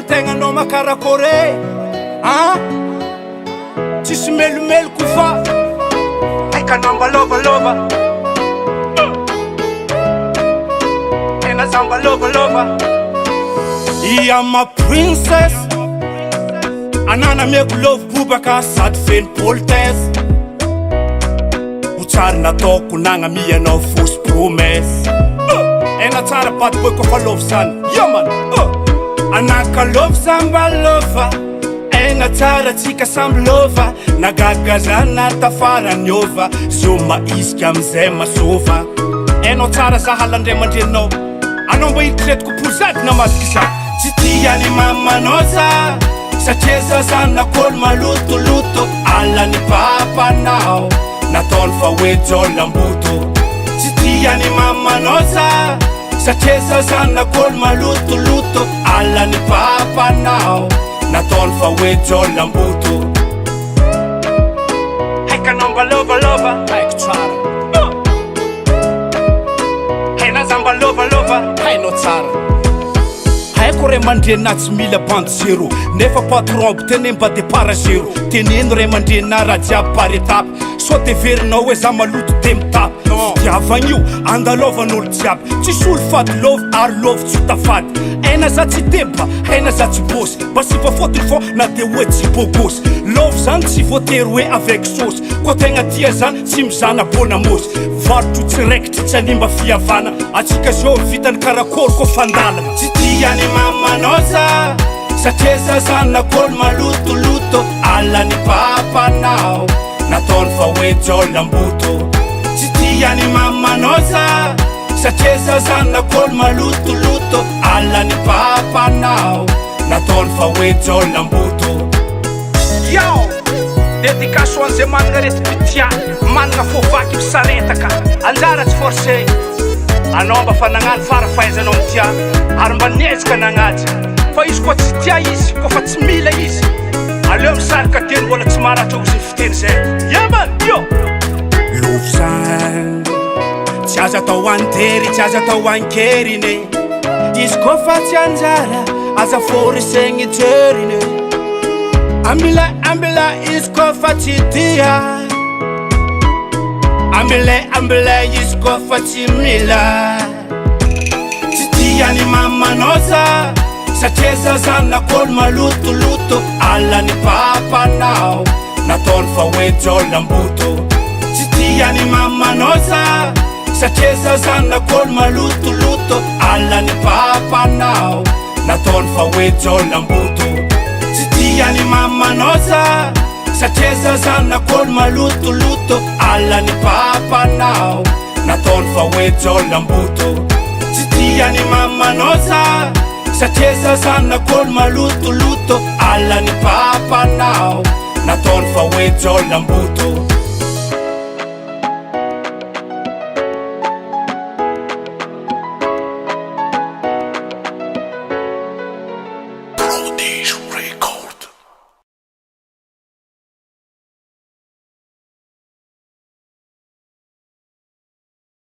tegna anao makarakory tsisy melomeloko fa aika anao mbalovalova tena za mbalovalova ia ma princess anana meko lovobobaka sady feno politesse ho tsary nataoko nagnamianao fosy promesse ena tsara paty boy kofa lova zany iaman anaka lova sambalova ena tsara tsika samby lova nagagazana tafarany ova zo maisika amizay masova enao tsara za halandriamandrenao anao mba hitretiko porzady namasiky za tsy tiany mamanao za satria za zany nakolo malotoloto alany papanao nataony fa hoe jolamboto tsy tiany mamanao za satria za zany nakolo malotoloto alany papanao nataony fa hoe jolamboto haika anao mbalovalova haiko tsara haina za mbalovalova hainao tsara haiko ray mandrenina tsy mila bande zero nefa patron aby tene mba départ zero teneno ray mandrenina raha jiaby par étape so de verinao hoe za maloto de mitapy diavagn'io andalovan'olo jiaby tsisy olo fady lova ary lova tsy tafady aina za tsy teba aina za tsy bosy mba sy voafotony fô na de hoe tsy bogosy lova zany tsy voatery hoe avec sauce koa tegna tia zany tsy mizana bonamosy varotro tsy raikitry tsy animba fiavana atsika zao vitany karakory koa fandalana tsy tiany mamanao za satria za zany nakolo malotoloto alany papanao nataony fa hoe jolamboto tsy tiany mamanao za satria za zany nakolo malotoloto alany papanao nataony fa hoe jolamboto yao dédicace ho an'izay managna respitia managna fovaky misaretaka anjara tsy forcé anao mba fa nagnano fara fahaizanao mitia ary mba niezaka nagnaja fa izy koa tsy tia izy koa fa tsy mila izy aleo misarika teny mbola tsy maratra ho zay fiteny zay yaman yo lova zany tsy azo atao antery tsy azo atao ankerine izy koa fa tsy anjara aza forisegny jerine ambila izy koa fa tsy tia ambila izy koa fa tsy mila tsy tiany mamanao za satria za zany nakolo malotoloto alany papanao nataony fa hoe jolamboto tsy tiany mamanao za satria za zany nakolo malotoloto alany papanao nataony fa hoe jolamboto tsy tiany mamanao za satria za zany nakolo malotoloto alany papanao nataony fa hoe jolamboto tsy tiany mamanao za satria za zany nakolo malotoloto alany papanao nataony fa hoe jolamboto